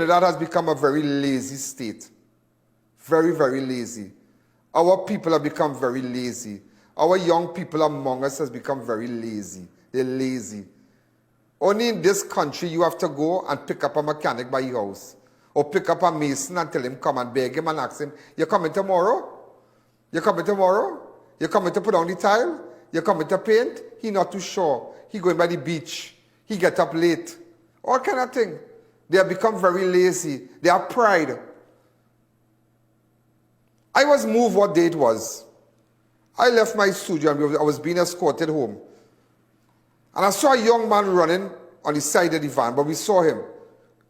Trinidad has become a very lazy state. Very, very lazy. Our people have become very lazy. Our young people among us has become very lazy. They're lazy. Only in this country you have to go and pick up a mechanic by your house. Or pick up a mason and tell him, come and beg him and ask him, you coming tomorrow? You coming tomorrow? You coming to put on the tile? You coming to paint? He not too sure. He going by the beach. He get up late. All kind of thing. They have become very lazy. They have pride. I was moved what day it was. I left my studio and I was being escorted home. And I saw a young man running on the side of the van, but we saw him.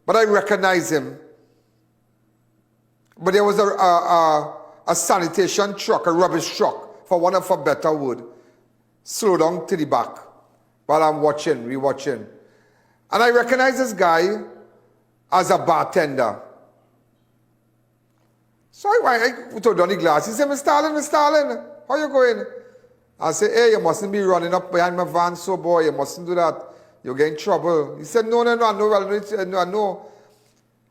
But I recognized him. But there was a sanitation truck, a rubbish truck, for want of a better word, slow down to the back while I'm watching, rewatching. And I recognized this guy as a bartender. So I told down the glass. He said, Mr. Alleyne, how you going? I said, hey, you mustn't be running up behind my van, so boy, you mustn't do that. You'll get in trouble. He said, no, I know.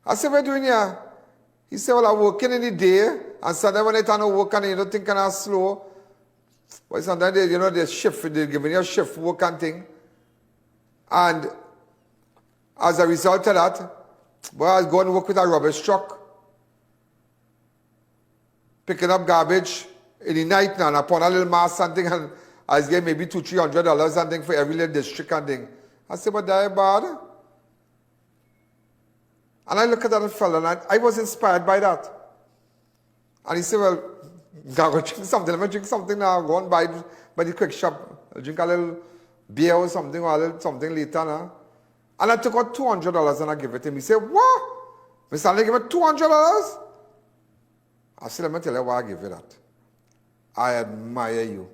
I said, what are you doing here? He said, well, I'm working in the day, and sometimes when I turn to work and you don't think I'm slow, but sometimes they, they shift, they're giving you a shift work and thing. And as a result of that, boy, I was going to work with a rubbish truck, picking up garbage in the night now, and upon a little mass and thing, and I was getting maybe $200-300 and thing for every little district and thing. I said, but that bad? And I look at that fella, and I was inspired by that. And he said, well, I'm going to drink something. Let me drink something now. Go and buy the quick shop. I'll drink a little beer or something, or a little something later now. And I took out $200 and I gave it to him. He said, what? Mr. Alleyne, give me $200? I said, let me tell you why I give you that. I admire you.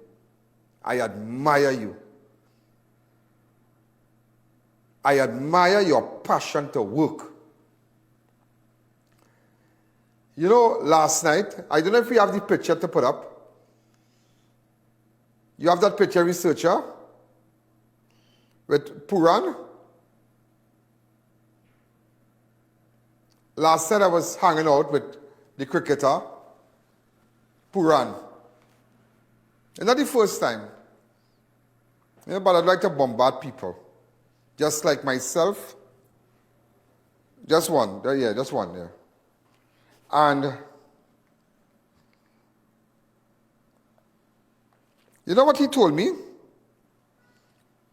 I admire you. I admire your passion to work. You know, last night, I don't know if we have the picture to put up. You have that picture, researcher, with Puran. Last night I was hanging out with the cricketer, Puran. It's not the first time. Yeah, but I'd like to bombard people. Just like myself. Just one. Yeah, just one, yeah. And you know what he told me?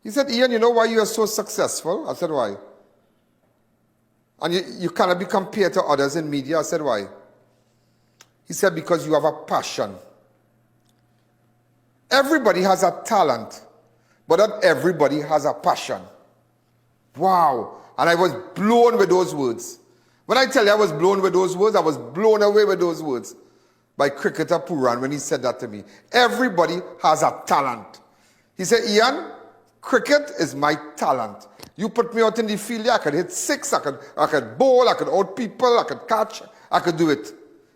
He said, Ian, you know why you are so successful? I said, why? And you cannot be compared to others in media. I said, why? He said, because you have a passion. Everybody has a talent, but not everybody has a passion. Wow. And I was blown with those words. When I tell you I was blown with those words, I was blown away with those words by cricketer Puran when he said that to me. Everybody has a talent. He said, Ian, cricket is my talent. You put me out in the field, I could hit six, I could bowl, I could out people, I could catch, I could do it.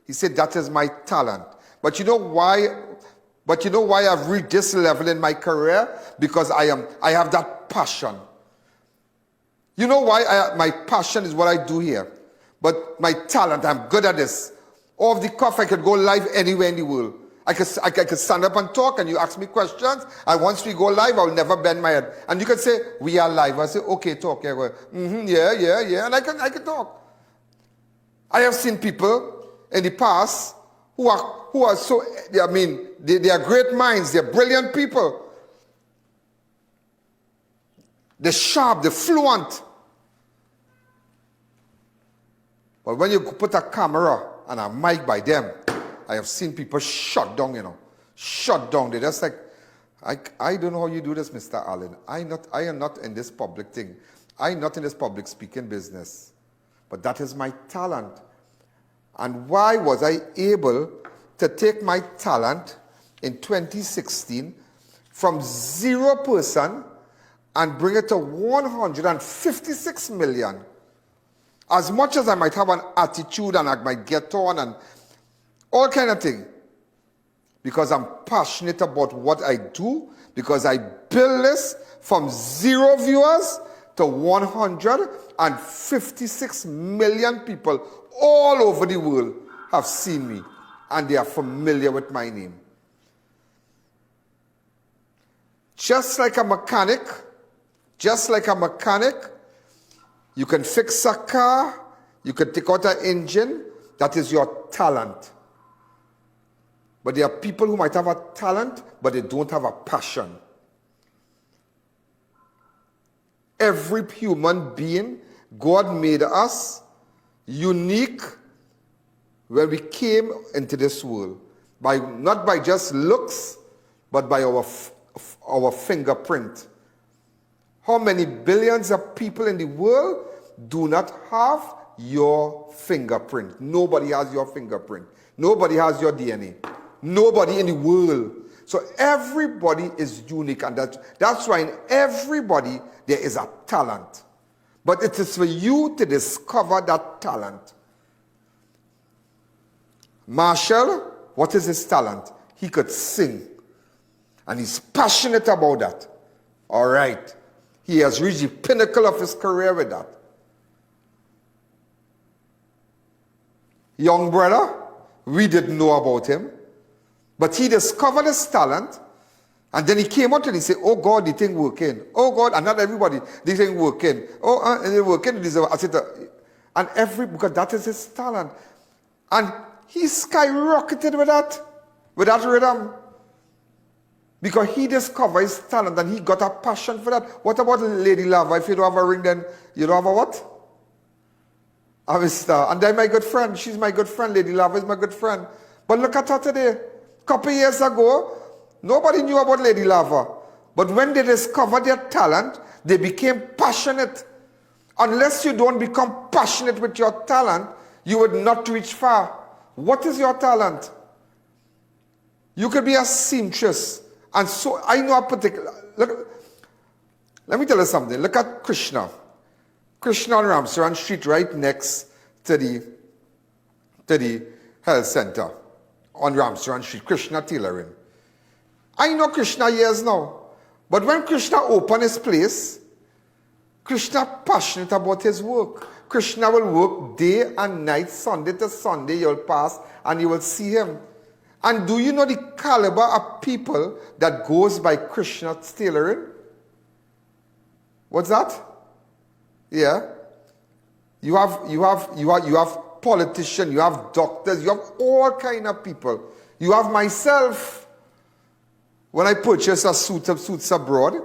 He said, that is my talent. But you know why? I've reached this level in my career? Because I have that passion. You know why my passion is what I do here? But my talent, I'm good at this. Off the cuff, I could go live anywhere in the world. I could stand up and talk, and you ask me questions, and once we go live, I'll never bend my head. And you could say, we are live. I say, okay, talk. Yeah, yeah, and I can talk. I have seen people in the past who are so, I mean, they are great minds, they're brilliant people. They're sharp, they're fluent. But when you put a camera and a mic by them, I have seen people shut down, Shut down. They're just like, I don't know how you do this, Mr. Alleyne. I am not in this public thing. I'm not in this public speaking business. But that is my talent. And why was I able to take my talent in 2016 from 0% and bring it to 156 million? As much as I might have an attitude and I might get on and all kind of thing, because I'm passionate about what I do, because I build this from 0 viewers to 156 million people all over the world have seen me, and they are familiar with my name. Just like a mechanic, you can fix a car, you can take out an engine. That is your talent. But there are people who might have a talent, but they don't have a passion. Every human being, God made us unique when we came into this world. Not by just looks, but by our fingerprint. How many billions of people in the world do not have your fingerprint? Nobody has your fingerprint. Nobody has your DNA. Nobody in the world. So everybody is unique, and that's why in everybody there is a talent. But it is for you to discover that talent. Marshall, what is his talent? He could sing. And he's passionate about that. All right. He has reached the pinnacle of his career with that. Young brother, we didn't know about him. But he discovered his talent. And then he came out and he said, oh God, the thing working. Oh God, and not everybody, the thing working. Oh, and it working. I said, and because that is his talent. And he skyrocketed with that rhythm. Because he discovered his talent and he got a passion for that. What about Lady Lava? If you don't have a ring, then you don't have a what? A star. And then my good friend. She's my good friend. Lady Lava is my good friend. But look at her today. A couple years ago, nobody knew about Lady Lava. But when they discovered their talent, they became passionate. Unless you don't become passionate with your talent, you would not reach far. What is your talent? You could be a seamstress. And so I know a particular, look, let me tell you something. Look at Krishna. Krishna on Ramsaran Street, right next to the health center on Ramsaran Street. Krishna tailoring. I know Krishna years now. But when Krishna opened his place, Krishna passionate about his work. Krishna will work day and night, Sunday to Sunday. You'll pass and you will see him. And do you know the caliber of people that goes by Krishna's tailoring? What's that? Yeah. You have politicians, you have doctors, you have all kind of people. You have myself. When I purchase a suits abroad,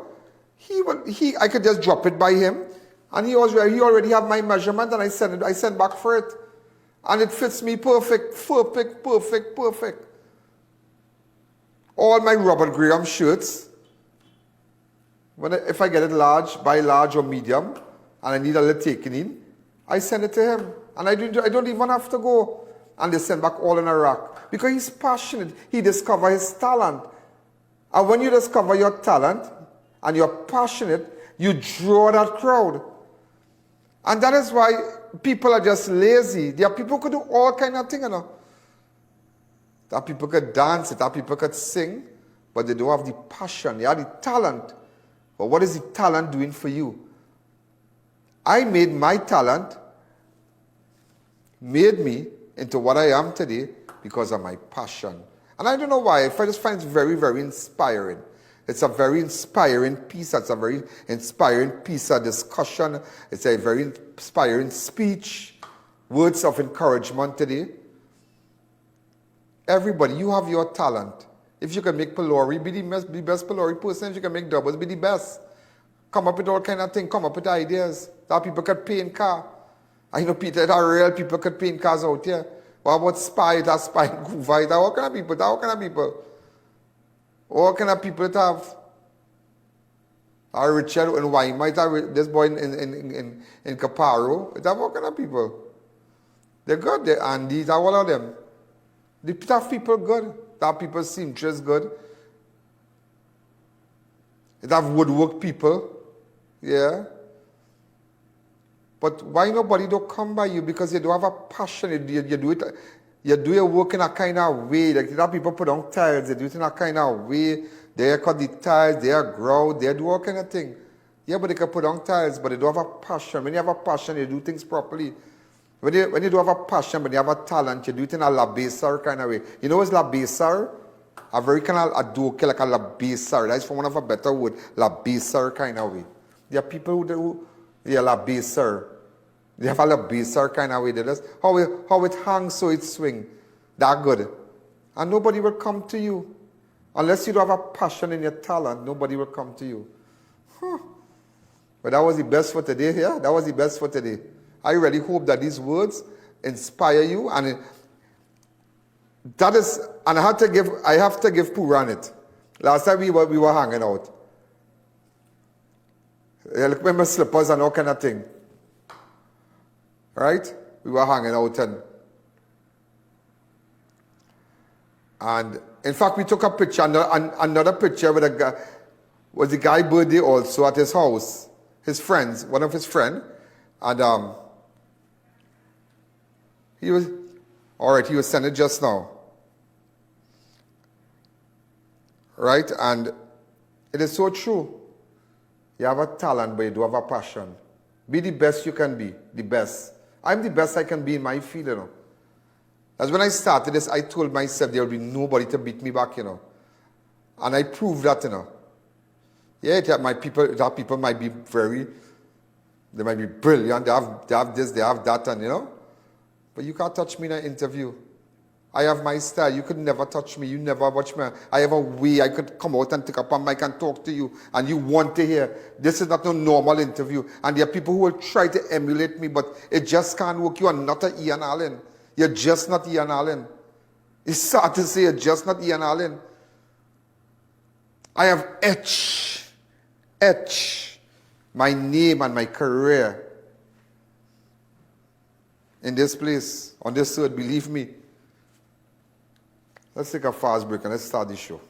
I could just drop it by him, and he already have my measurement, and I send back for it, and it fits me perfect. All my Robert Graham shirts, if I get it large, buy large or medium, and I need a little taken in, I send it to him. And I don't even have to go. And they send back all in a rack. Because he's passionate. He discovered his talent. And when you discover your talent, and you're passionate, you draw that crowd. And that is why people are just lazy. There are people who could do all kind of things, you know. That people could dance, that people could sing, but they don't have the passion, they have the talent. But what is the talent doing for you? I made my talent, made me into what I am today because of my passion. And I don't know why, I just find it very, very inspiring. It's a very inspiring piece, it's a very inspiring piece of discussion, it's a very inspiring speech, words of encouragement today. Everybody, you have your talent. If you can make pylori, be the best pylori person. If you can make doubles, be the best. Come up with all kind of things. Come up with ideas. That people could paint car. I know Peter, that real people could paint cars out here. What about spy? That spy in Kuwait. What kind of people? What kind of people? What kind of people that have? Richard and Wyman. This boy in Caparo. That what kind of people? They're good. They're Andy. That all of them. The tough people good. That people seamstress good. It have woodwork people. Yeah. But why nobody don't come by you? Because you don't have a passion. You do your work in a kind of way. Like that people put on tiles, they do it in a kind of way. They cut the tiles, they grout, they do all kind of thing. Yeah, but they can put on tiles, but they don't have a passion. When you have a passion, you do things properly. When you don't have a passion, but you have a talent, you do it in a labesar kind of way. You know what's labesar? A very kind of adoke, like a labesar. That's for one of a better word, labesar kind of way. There are people who yeah, labesar. They have a labesar kind of way. They just, how it hangs, so it swing. That good. And nobody will come to you. Unless you don't have a passion in your talent, nobody will come to you. Huh. But that was the best for today, yeah? That was the best for today. I really hope that these words inspire you, and that is, and I have to give Puran it. Last time we were hanging out. Yeah, look at my slippers and all kind of thing. Right? We were hanging out, and in fact we took a picture, another picture with a guy, was the guy's birthday also at his house. His friends, one of his friends, and he was, all right, he was sent it just now. Right? And it is so true. You have a talent, but you do have a passion. Be the best you can be, the best. I'm the best I can be in my field, you know. As when I started this, I told myself there will be nobody to beat me back, you know. And I proved that, you know. Yeah, that people might be they might be brilliant, they have this, they have that, and you know. But you can't touch me in an interview. I have my style. You could never touch me. You never watch me. I have a way. I could come out and take up a mic and talk to you, and you want to hear. This is not a normal interview. And there are people who will try to emulate me, but it just can't work. You are not an Ian Alleyne. You're just not Ian Alleyne. It's sad to say you're just not Ian Alleyne. I have etched my name and my career in this place, on this earth, believe me. Let's take a fast break and let's start the show.